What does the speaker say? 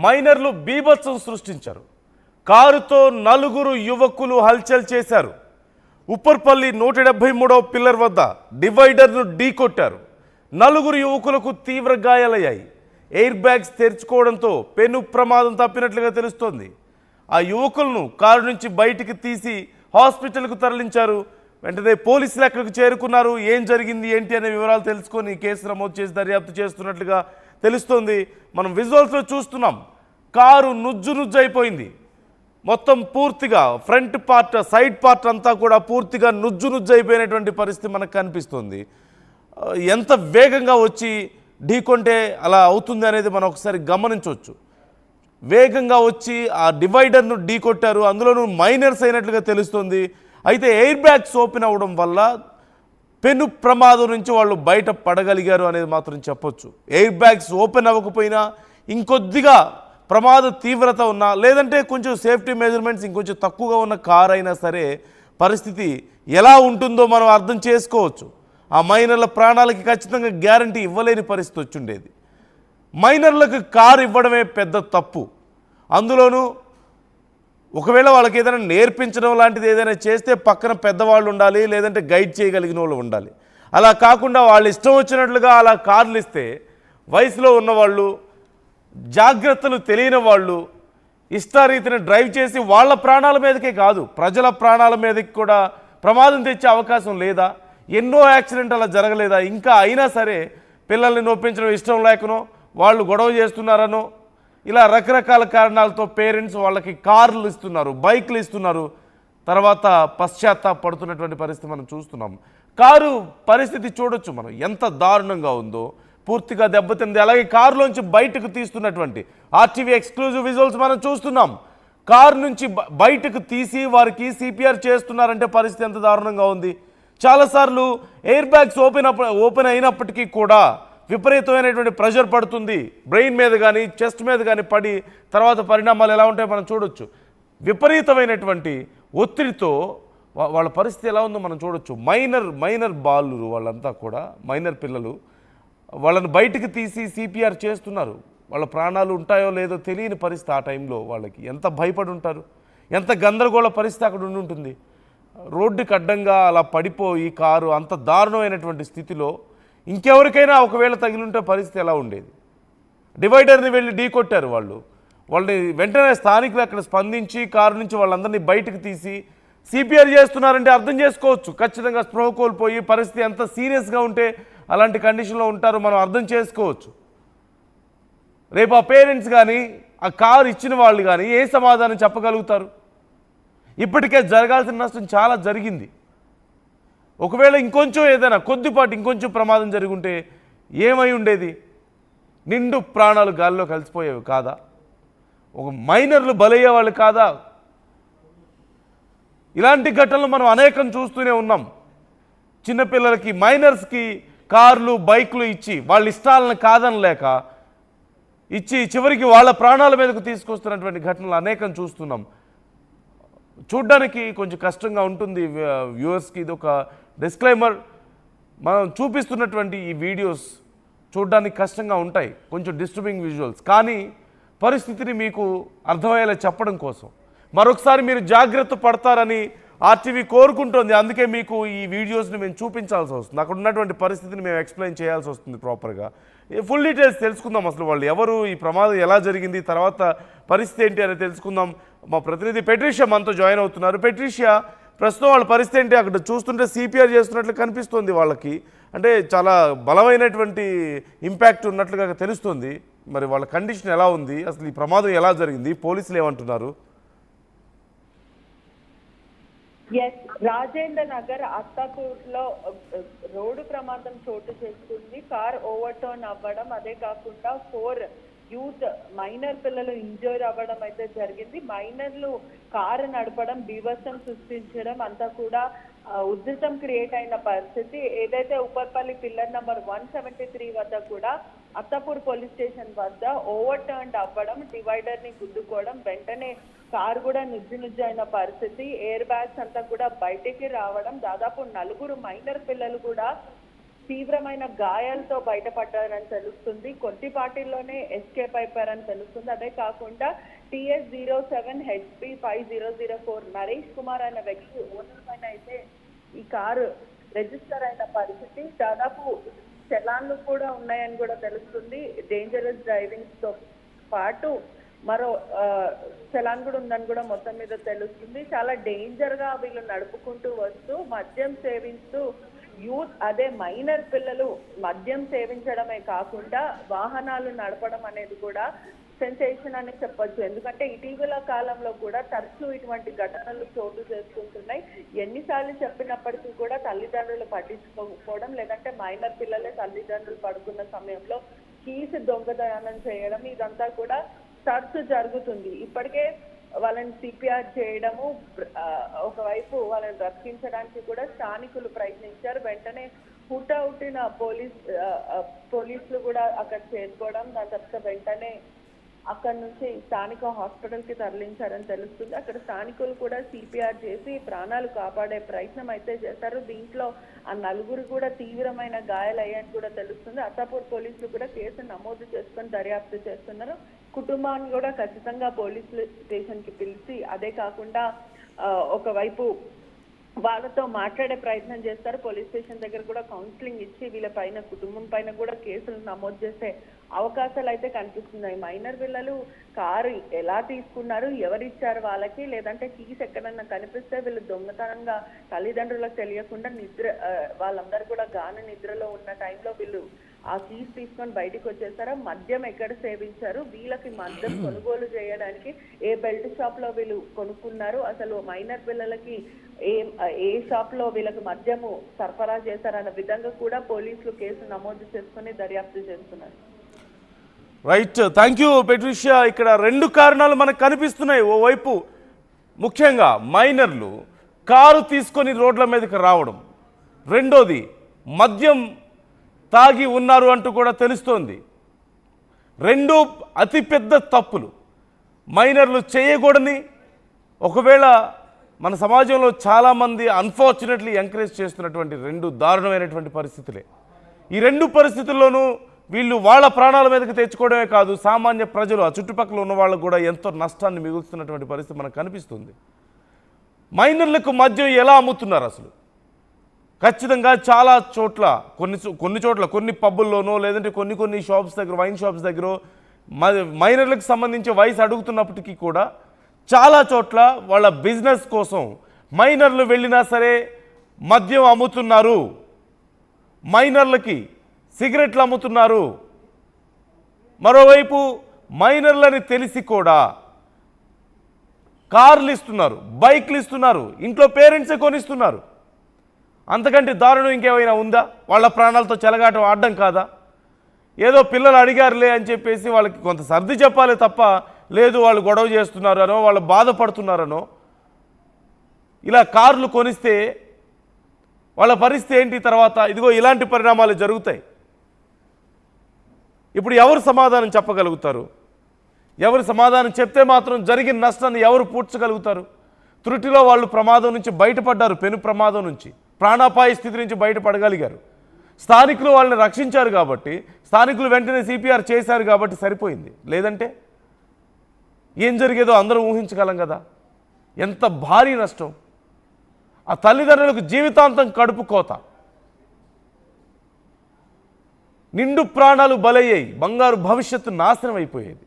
మైనర్లు బీభత్సం సృష్టించారు. కారుతో నలుగురు యువకులు హల్చల్ చేశారు. ఉప్పర్పల్లి 173వ పిల్లర్ వద్ద డివైడర్ను ఢీకొట్టారు. నలుగురు యువకులకు తీవ్ర గాయాలయ్యాయి. ఎయిర్ బ్యాగ్స్ తెరుచుకోవడంతో పెను ప్రమాదం తప్పినట్లుగా తెలుస్తోంది. ఆ యువకులను కారు నుంచి బయటికి తీసి హాస్పిటల్కు తరలించారు. వెంటనే పోలీసులు అక్కడికి చేరుకున్నారు. ఏం జరిగింది ఏంటి అనే వివరాలు తెలుసుకొని కేసు నమోదు చేసి దర్యాప్తు చేస్తున్నట్లుగా తెలుస్తోంది. మనం విజువల్స్లో చూస్తున్నాం. కారు నుజ్జు అయిపోయింది. మొత్తం పూర్తిగా ఫ్రంట్ పార్ట్ సైడ్ పార్ట్ అంతా కూడా పూర్తిగా నుజ్జు అయిపోయినటువంటి పరిస్థితి మనకు కనిపిస్తుంది. ఎంత వేగంగా వచ్చి ఢీకొంటే అలా అవుతుంది అనేది మనం ఒకసారి గమనించవచ్చు. వేగంగా వచ్చి ఆ డివైడర్ను ఢీకొట్టారు. అందులోనూ మైనర్స్ అయినట్లుగా తెలుస్తుంది. అయితే ఎయిర్ బ్యాగ్స్ ఓపెన్ అవ్వడం వల్ల పెను ప్రమాదం నుంచి వాళ్ళు బయట పడగలిగారు అనేది మాత్రం చెప్పొచ్చు. ఎయిర్ బ్యాగ్స్ ఓపెన్ అవ్వకపోయినా ఇంకొద్దిగా ప్రమాద తీవ్రత ఉన్నా, లేదంటే కొంచెం సేఫ్టీ మెజర్మెంట్స్ ఇంకొంచెం తక్కువగా ఉన్న కార్ అయినా సరే పరిస్థితి ఎలా ఉంటుందో మనం అర్థం చేసుకోవచ్చు. ఆ మైనర్ల ప్రాణాలకి ఖచ్చితంగా గ్యారంటీ ఇవ్వలేని పరిస్థితి వచ్చిండేది. మైనర్లకు కారు ఇవ్వడమే పెద్ద తప్పు. అందులోనూ ఒకవేళ వాళ్ళకి ఏదైనా నేర్పించడం లాంటిది ఏదైనా చేస్తే పక్కన పెద్దవాళ్ళు ఉండాలి, లేదంటే గైడ్ చేయగలిగిన వాళ్ళు ఉండాలి. అలా కాకుండా వాళ్ళు ఇష్టం వచ్చినట్లుగా అలా కార్లు ఇస్తే వయసులో ఉన్నవాళ్ళు, జాగ్రత్తలు తెలియని వాళ్ళు ఇష్టారీతిని డ్రైవ్ చేసి వాళ్ళ ప్రాణాల మీదకే కాదు ప్రజల ప్రాణాల మీదకి కూడా ప్రమాదం తెచ్చే అవకాశం లేదా? ఎన్నో యాక్సిడెంట్ అలా జరగలేదా? ఇంకా అయినా సరే పిల్లల్ని నొప్పించడం ఇష్టం లేకనో, వాళ్ళు గొడవ చేస్తున్నారనో, ఇలా రకరకాల కారణాలతో పేరెంట్స్ వాళ్ళకి కార్లు ఇస్తున్నారు, బైక్లు ఇస్తున్నారు. తర్వాత పశ్చాత్తాపడుతున్నటువంటి పరిస్థితి మనం చూస్తున్నాం. కారు పరిస్థితి చూడొచ్చు మనం ఎంత దారుణంగా ఉందో. పూర్తిగా దెబ్బతింది. అలాగే కారులోంచి బయటకు తీస్తున్నటువంటి ఆర్టీవీ ఎక్స్క్లూజివ్ విజువల్స్ మనం చూస్తున్నాం. కారు నుంచి బయటకు తీసి వారికి సిపిఆర్ చేస్తున్నారంటే పరిస్థితి ఎంత దారుణంగా ఉంది. చాలాసార్లు ఎయిర్ బ్యాగ్స్ ఓపెన్ అయినప్పటికీ కూడా విపరీతమైనటువంటి ప్రెషర్ పడుతుంది. బ్రెయిన్ మీద కానీ చెస్ట్ మీద కానీ పడి తర్వాత పరిణామాలు ఎలా ఉంటాయో మనం చూడొచ్చు. విపరీతమైనటువంటి ఒత్తిడితో వాళ్ళ పరిస్థితి ఎలా ఉందో మనం చూడొచ్చు. మైనర్ బాలు వాళ్ళంతా కూడా మైనర్ పిల్లలు. వాళ్ళని బయటికి తీసి సిపిఆర్ చేస్తున్నారు. వాళ్ళ ప్రాణాలు ఉంటాయో లేదో తెలియని పరిస్థితి. ఆ టైంలో వాళ్ళకి ఎంత భయపడి ఉంటారు, ఎంత గందరగోళ పరిస్థితి అక్కడ ఉంటుంది. రోడ్డుకి అడ్డంగా అలా పడిపోయి కారు అంత దారుణమైనటువంటి స్థితిలో ఇంకెవరికైనా ఒకవేళ తగిలింటే పరిస్థితి ఎలా ఉండేది? డివైడర్ని వెళ్ళి ఢీకొట్టారు వాళ్ళని వెంటనే స్థానికులు అక్కడ స్పందించి కారు నుంచి వాళ్ళందరినీ బయటకు తీసి సిపిఆర్ చేస్తున్నారంటే అర్థం చేసుకోవచ్చు. ఖచ్చితంగా స్పృహ కోల్పోయి పరిస్థితి ఎంత సీరియస్గా ఉంటే అలాంటి కండిషన్లో ఉంటారో మనం అర్థం చేసుకోవచ్చు. రేపు ఆ పేరెంట్స్ కానీ ఆ కారు ఇచ్చిన వాళ్ళు కానీ ఏ సమాధానం చెప్పగలుగుతారు? ఇప్పటికే జరగాల్సిన నష్టం చాలా జరిగింది. ఒకవేళ ఇంకొంచెం ఏదైనా కొద్దిపాటి ఇంకొంచెం ప్రమాదం జరుగుంటే ఏమై ఉండేది? నిండు ప్రాణాలు గాల్లో కలిసిపోయేవి కాదా? ఒక మైనర్లు బలయ్యే వాళ్ళు కాదా? ఇలాంటి ఘటనలు మనం అనేకం చూస్తూనే ఉన్నాం. చిన్నపిల్లలకి మైనర్స్కి కార్లు బైక్లు ఇచ్చి వాళ్ళ ఇష్టాలను కాదనలేక ఇచ్చి చివరికి వాళ్ళ ప్రాణాల మీదకు తీసుకొస్తున్నటువంటి ఘటనలు అనేకం చూస్తున్నాం. చూడ్డానికి కొంచెం కష్టంగా ఉంటుంది వ్యూవర్స్కి. ఇది ఒక డిస్క్లైమర్. మనం చూపిస్తున్నటువంటి ఈ వీడియోస్ చూడ్డానికి కష్టంగా ఉంటాయి, కొంచెం డిస్టర్బింగ్ విజువల్స్. కానీ పరిస్థితిని మీకు అర్థమయ్యేలా చెప్పడం కోసం మరొకసారి మీరు జాగ్రత్త పడతారని ఆర్టీవీ కోరుకుంటోంది. అందుకే మీకు ఈ వీడియోస్ని మేము చూపించాల్సి వస్తుంది. అక్కడ ఉన్నటువంటి పరిస్థితిని మేము ఎక్స్ప్లెయిన్ చేయాల్సి వస్తుంది ప్రాపర్గా. ఫుల్ డీటెయిల్స్ తెలుసుకుందాం. అసలు వాళ్ళు ఎవరు, ఈ ప్రమాదం ఎలా జరిగింది, తర్వాత పరిస్థితి ఏంటి అని తెలుసుకుందాం. మా ప్రతినిధి పెట్రిషియా మనతో జాయిన్ అవుతున్నారు. పెట్రిషియా, ప్రస్తుతం వాళ్ళ పరిస్థితి ఏంటి? అక్కడ చూస్తుంటే సిపిఆర్ చేస్తున్నట్లు కనిపిస్తుంది. వాళ్ళకి అంటే చాలా బలమైనటువంటి ఇంపాక్ట్ ఉన్నట్లుగా తెలుస్తుంది. మరి వాళ్ళ కండిషన్ ఎలా ఉంది, అసలు ఈ ప్రమాదం ఎలా జరిగింది, పోలీసులు ఏమంటున్నారు? రాజేంద్ర నగర్ అత్తాపూర్లో రోడ్డు ప్రమాదం చోటు చేసుకుంది. కార్ ఓవర్ టర్న్ అవ్వడం, అదే కాకుండా 4 యూత్ మైనర్ పిల్లలు ఇంజూర్ అవ్వడం అయితే జరిగింది. మైనర్లు కారు నడపడం, బీభత్సం సృష్టించడం అంతా కూడా ఉధృతం క్రియేట్ అయిన పరిస్థితి. ఏదైతే ఉప్పర్పల్లి పిల్లర్ నంబర్ 173 వద్ద కూడా అత్తాపూర్ పోలీస్ స్టేషన్ వద్ద ఓవర్ టర్న్ అవ్వడం, డివైడర్ ని గుద్దుకోవడం, వెంటనే కారు కూడా నుజ్జు అయిన పరిస్థితి. ఎయిర్ బ్యాగ్స్ అంతా కూడా బయటికి రావడం, దాదాపు 4 మైనర్ పిల్లలు కూడా తీవ్రమైన గాయాలతో బయటపడ్డారని తెలుస్తుంది. కొద్దిపాటిల్లోనే ఎస్కేప్ అయిపోయారని తెలుస్తుంది. అదే కాకుండా TS07HP5004 నరేష్ కుమార్ అనే వ్యక్తి ఓనర్ పైన అయితే ఈ కారు రిజిస్టర్ అయిన పరిస్థితి. దాదాపు చలాన్లు కూడా ఉన్నాయని కూడా తెలుస్తుంది. డేంజరస్ డ్రైవింగ్ తో పాటు మరో చలాన్ కూడా ఉందని కూడా మొత్తం మీద తెలుస్తుంది. చాలా డేంజర్ గా వీళ్ళు నడుపుకుంటూ వస్తూ మద్యం సేవిస్తూ యూత్ అదే మైనర్ పిల్లలు మద్యం సేవించడమే కాకుండా వాహనాలు నడపడం అనేది కూడా సెన్సేషన్ అని చెప్పొచ్చు. ఎందుకంటే ఇటీవల కాలంలో కూడా తరచూ ఇటువంటి ఘటనలు చోటు చేసుకుంటున్నాయి. ఎన్నిసార్లు చెప్పినప్పటికీ కూడా తల్లిదండ్రులు పట్టించుకోకపోవడం, లేదంటే మైనర్ పిల్లలే తల్లిదండ్రులు పడుకున్న సమయంలో కీస్ దొంగతనం చేయడం, ఇదంతా కూడా తరచు జరుగుతుంది. ఇప్పటికే వాళ్ళని సిపిఆర్ చేయడము, ఒకవైపు వాళ్ళని రక్షించడానికి కూడా స్థానికులు ప్రయత్నించారు. వెంటనే హుటాహుటిన పోలీసులు కూడా అక్కడ చేరుకోవడం, దాని తర్వాత వెంటనే అక్కడ నుంచి స్థానిక హాస్పిటల్ కి తరలించారని తెలుస్తుంది. అక్కడ స్థానికులు కూడా సిపిఆర్ చేసి ప్రాణాలు కాపాడే ప్రయత్నం అయితే చేశారు. దీంట్లో ఆ నలుగురు కూడా తీవ్రమైన గాయాలయ్యాయని కూడా తెలుస్తుంది. అత్తాపూర్ పోలీసులు కూడా కేసు నమోదు చేసుకొని దర్యాప్తు చేస్తున్నారు. కుటుంబాన్ని కూడా ఖచ్చితంగా పోలీసులు స్టేషన్ కి పిలిచి, అదే కాకుండా ఒకవైపు వాళ్ళతో మాట్లాడే ప్రయత్నం చేస్తారు. పోలీస్ స్టేషన్ దగ్గర కూడా కౌన్సిలింగ్ ఇచ్చి వీళ్ళ పైన, కుటుంబం పైన కూడా కేసులు నమోదు చేసే అవకాశాలు అయితే కనిపిస్తున్నాయి. మైనర్ పిల్లలు కారు ఎలా తీసుకున్నారు, ఎవరిచ్చారు వాళ్ళకి, లేదంటే కీస్ ఎక్కడన్నా కనిపిస్తే వీళ్ళు దొంగతనంగా తల్లిదండ్రులకు తెలియకుండా వాళ్ళందరూ కూడా గాన నిద్రలో ఉన్న టైంలో వీళ్ళు ఆ కీస్ తీసుకొని బయటకు వచ్చేసారా, మద్యం ఎక్కడ సేవించారు, వీళ్ళకి మద్యం కొనుగోలు చేయడానికి ఏ బెల్ట్ షాప్ లో వీళ్ళు కొనుక్కున్నారు, అసలు మైనర్ పిల్లలకి ఏ షాప్ లో వీళ్ళకి మద్యము సరఫరా చేశారన్న విధంగా కూడా పోలీసులు కేసు నమోదు చేసుకుని దర్యాప్తు చేస్తున్నారు. Right, thank you Patricia. ఇక్కడ రెండు కారణాలు మనకు కనిపిస్తున్నాయి. ఓవైపు ముఖ్యంగా మైనర్లు కారు తీసుకొని రోడ్ల మీదకి రావడం, రెండోది మద్యం తాగి ఉన్నారు అంటూ కూడా తెలుస్తోంది. రెండు అతిపెద్ద తప్పులు మైనర్లు చేయకూడని, ఒకవేళ మన సమాజంలో చాలామంది అన్ఫార్చునేట్లీ ఎంకరేజ్ చేస్తున్నటువంటి రెండు దారుణమైనటువంటి పరిస్థితులే. ఈ రెండు పరిస్థితుల్లోనూ వీళ్ళు వాళ్ళ ప్రాణాల మీదకి తెచ్చుకోవడమే కాదు, సామాన్య ప్రజలు, ఆ చుట్టుపక్కల ఉన్న వాళ్ళకు కూడా ఎంతో నష్టాన్ని మిగులుతున్నటువంటి పరిస్థితి మనకు కనిపిస్తుంది. మైనర్లకు మద్యం ఎలా అమ్ముతున్నారు అసలు? ఖచ్చితంగా చాలా చోట్ల, కొన్ని చోట్ల, కొన్ని పబ్బుల్లోనో లేదంటే కొన్ని షాప్స్ దగ్గర, వైన్ షాప్స్ దగ్గర మైనర్లకు సంబంధించి వయసు అడుగుతున్నప్పటికీ కూడా చాలా చోట్ల వాళ్ళ బిజినెస్ కోసం మైనర్లు వెళ్ళినా సరే మద్యం అమ్ముతున్నారు, మైనర్లకి సిగరెట్లు అమ్ముతున్నారు. మరోవైపు మైనర్లని తెలిసి కూడా కార్లు ఇస్తున్నారు, బైక్లు ఇస్తున్నారు, ఇంట్లో పేరెంట్సే కొనిస్తున్నారు. అంతకంటే దారుణం ఇంకేమైనా ఉందా? వాళ్ళ ప్రాణాలతో చెలగాటం ఆడడం కాదా? ఏదో పిల్లలు అడిగారులే అని చెప్పేసి వాళ్ళకి కొంత సర్ది చెప్పాలి తప్ప, లేదు వాళ్ళు గొడవ చేస్తున్నారనో, వాళ్ళు బాధపడుతున్నారనో ఇలా కార్లు కొనిస్తే వాళ్ళ పరిస్థితి ఏంటి? తర్వాత ఇదిగో ఇలాంటి పరిణామాలు జరుగుతాయి. ఇప్పుడు ఎవరు సమాధానం చెప్పగలుగుతారు? ఎవరు సమాధానం చెప్తే మాత్రం జరిగిన నష్టాన్ని ఎవరు పూడ్చగలుగుతారు? త్రుటిలో వాళ్ళు ప్రమాదం నుంచి బయటపడ్డారు, పెను ప్రమాదం నుంచి, ప్రాణాపాయ స్థితి నుంచి బయటపడగలిగారు. స్థానికులు వాళ్ళని రక్షించారు కాబట్టి, స్థానికులు వెంటనే సిపిఆర్ చేశారు కాబట్టి సరిపోయింది. లేదంటే ఏం జరిగేదో అందరం ఊహించగలం కదా. ఎంత భారీ నష్టం! ఆ తల్లిదండ్రులకు జీవితాంతం కడుపు కోత, నిండు ప్రాణాలు బలయ్యాయి, బంగారు భవిష్యత్తు నాశనం అయిపోయేది.